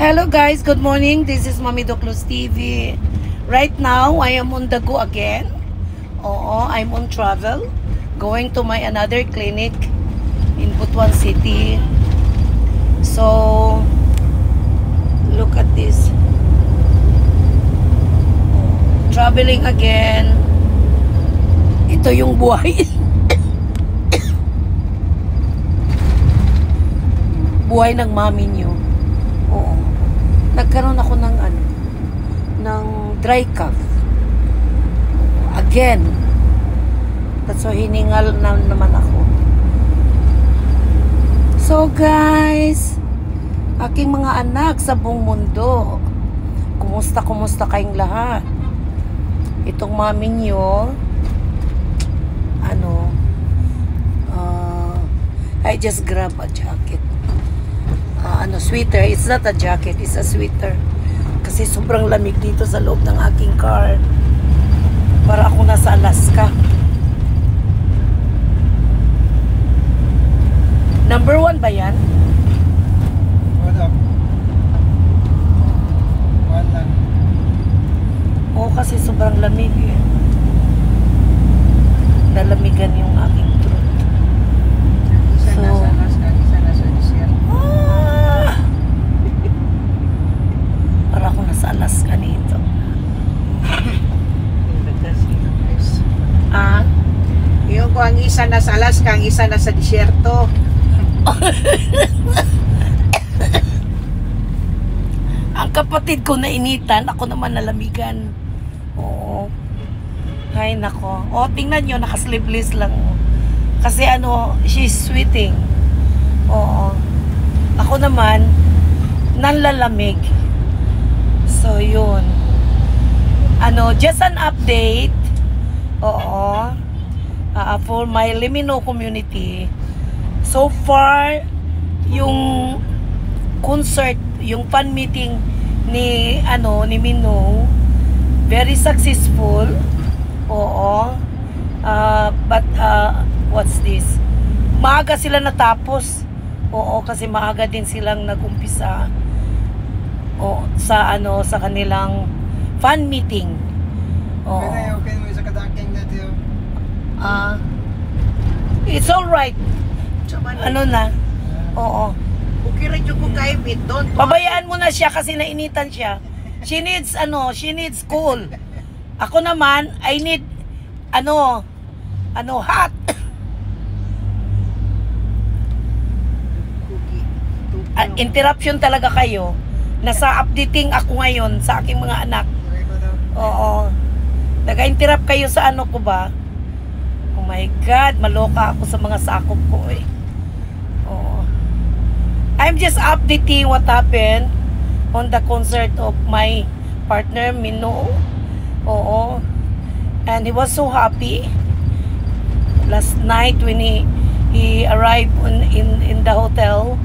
Hello guys, good morning. This is Mami Doclos TV. Right now, I am on the go again. Oo, I'm on travel. Going to my another clinic in Butuan City. So, look at this. Traveling again. Ito yung buhay. Buhay ng mami niyo. Oo. Nagkaroon ako ng ng dry cough. Again. That's why hiningal na naman ako. So guys, aking mga anak sa buong mundo, kumusta kayong lahat? Itong mami niyo, I just grab a jacket. Sweater. It's not a jacket, it's a sweater. Kasi sobrang lamig dito sa loob ng aking car. Para ako nasa Alaska. Number 1 ba yan? What up? Wala. Oo, kasi sobrang lamig eh. Nalamigan yung aking throat. Isa nasa Alaska, isa nasa desierto. Para ako nasa Alaska nito. Yung ko ang isa nasa Alaska, ang isa nasa desierto. Ang kapatid ko nainitan, ako naman nalamigan. Oo. Ay nako. O tingnan nyo, naka-sleeveless lang. Kasi she's sweating. Oo. Ako naman, nanlalamig. So yun. Just an update. Oo. For my Limino community. So far, yung concert, yung fan meeting ni Mino, very successful. Oo. But what's this? Maaga sila natapos. Oo, kasi maaga din silang nagumpisa. Sa kanilang fan meeting. Oo. Okay mo sa kadaking na tiyo. It's all right. Na? Oo. Okay rin yung kung kaibit doon. Pabayaan mo na siya kasi nainitan siya. She needs cool. Ako naman, I need hot. Interruption talaga kayo. Nasa updating ako ngayon sa aking mga anak. Oo. Nag-interrupt kayo sa ko ba? Oh my God, maloka ako sa mga sakop ko eh. Oo. I'm just updating what happened on the concert of my partner Mino. Oo. And he was so happy last night when he arrived in the hotel.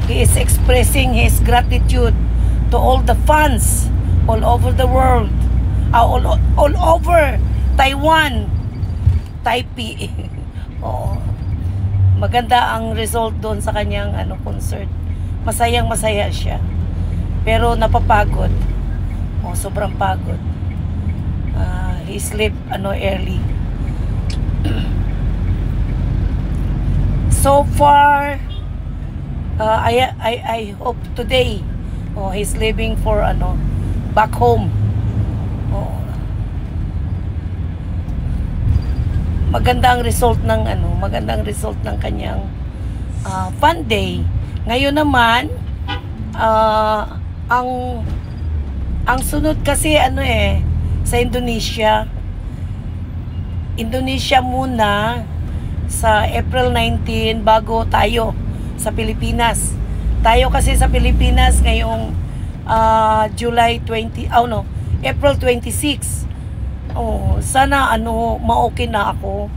He is expressing his gratitude to all the fans all over the world, all over Taiwan, Taipei. Oo. Maganda ang result doon sa kanyang concert. Masayang-masaya siya. Pero napapagod. Sobrang pagod. He slept early. So far, I hope today he's leaving for back home. Magandang result ng kanyang fun day. Ngayon naman ang sunod kasi sa Indonesia muna sa April 19 bago tayo sa Pilipinas. Tayo kasi sa Pilipinas ngayong April 26. Sana ma-okay na ako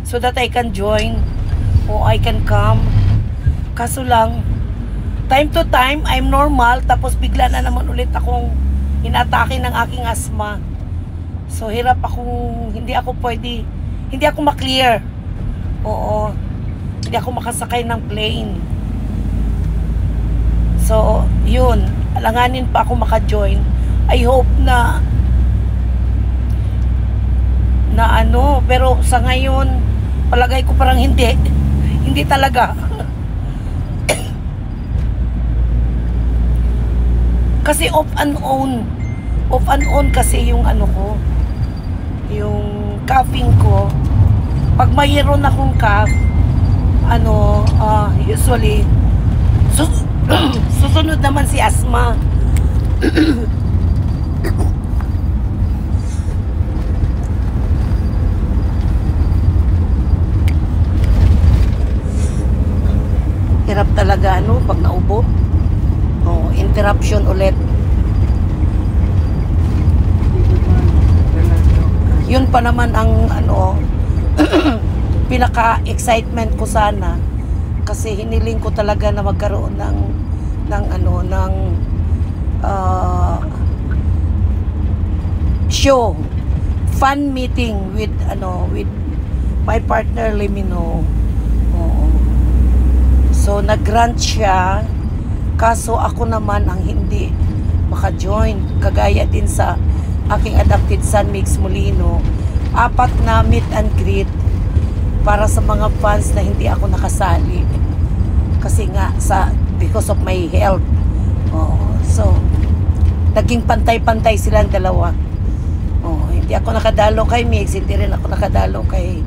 so that I can join o I can come. Kaso lang, time to time I'm normal, tapos bigla na naman ulit akong inatake ng aking asthma. So hirap akong hindi ako ma-clear. Oo. Hindi ako makasakay ng plane. yun, alanganin pa ako maka-join. I hope na ano, pero sa ngayon palagay ko parang hindi talaga. Kasi off and on kasi yung ano ko, yung coughing ko. Pag mayroon akong cough, usually susunod naman si asthma. Hirap talaga pag naubo. Interruption ulit. Yun pa naman ang pinaka-excitement ko sana, kasi hiniling ko talaga na magkaroon ng show, fun meeting with my partner Limino. So nag-grant siya, kaso ako naman ang hindi maka-join. Kagaya din sa aking adopted son Mix Molino, 4 na meet and greet para sa mga fans na hindi ako nakasali kasi nga because of my health. So naging pantay-pantay silang dalawa. Hindi ako nakadalo kay Mix, hindi rin ako nakadalo kay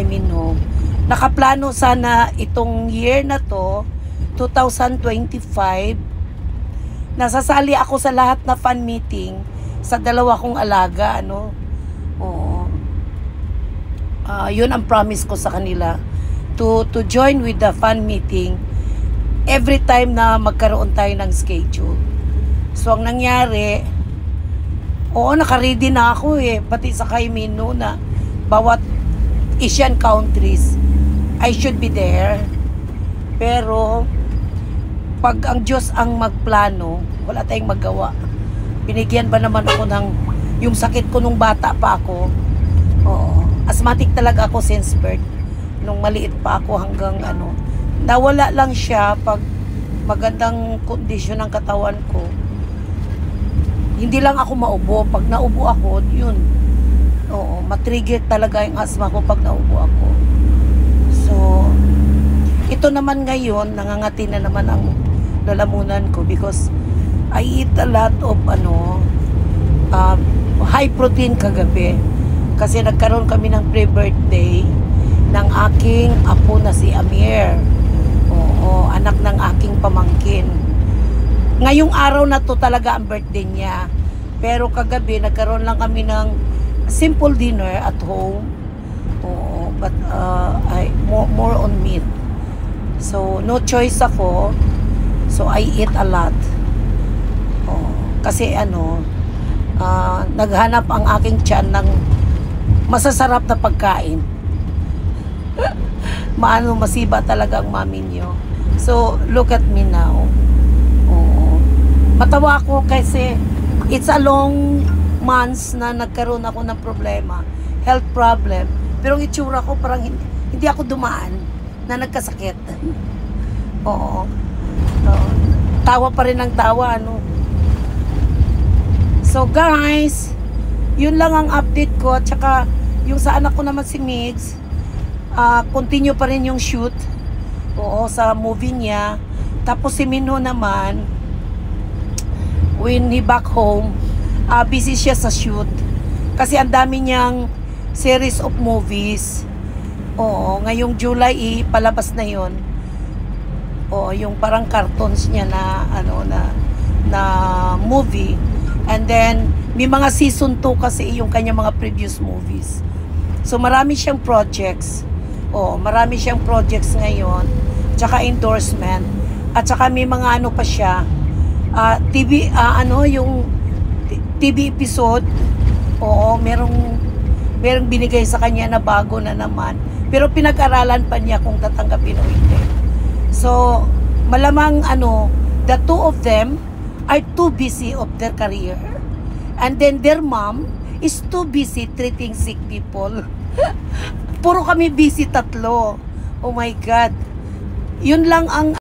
Minho. Nakaplano sana itong year na to, 2025, nasasali ako sa lahat na fan meeting sa dalawa kong alaga, yun ang promise ko sa kanila, to join with the fan meeting every time na magkaroon tayo ng schedule. So ang nangyari, naka-ready na ako pati sa kay Minho na bawat Asian countries I should be there. Pero pag ang Diyos ang magplano, wala tayong magawa. Binigyan ba naman ako ng yung sakit ko nung bata pa ako. Asthmatic talaga ako since birth. Nung maliit pa ako hanggang nawala lang siya pag magandang kondisyon ng katawan ko. Hindi lang ako maubo. Pag naubo ako, yun. Matrigger talaga yung asthma ko pag naubo ako. So, ito naman ngayon, nangangati na naman ang lalamunan ko because I eat a lot of high protein kagabi. Kasi nagkaroon kami ng pre-birthday ng aking apo na si Amir. Anak ng aking pamangkin. Ngayong araw na to talaga ang birthday niya. Pero kagabi, nagkaroon lang kami ng simple dinner at home. But more on meat. So, no choice ako. So, I eat a lot. Kasi naghanap ang aking tiyan ng masasarap na pagkain. Masiba talaga ang mami niyo. So, look at me now. Matawa ako kasi it's a long months na nagkaroon ako ng problema, health problem. Pero ang itsura ko parang hindi ako dumaan na nagkasakit. Tawa pa rin ang tawa, So guys, yun lang ang update ko. Tsaka yung sa anak ko naman si Migs, continue pa rin yung shoot. Sa movie niya. Tapos si Minho naman, when he back home, busy siya sa shoot. Kasi ang dami niyang series of movies. Ngayong July palabas na yon. Yung parang cartoons niya na movie. And then may mga season 2 kasi yung kanya mga previous movies. So marami siyang projects. Marami siyang projects ngayon. Tsaka endorsement. At tsaka may mga pa siya. TV yung TV episode. Merong binigay sa kanya na bago na naman. Pero pinag-aralan pa niya kung tatanggapin o hindi. So, malamang the two of them are too busy of their career. And then their mom is too busy treating sick people. Puro kami busy tatlo. Oh my God. Yun lang ang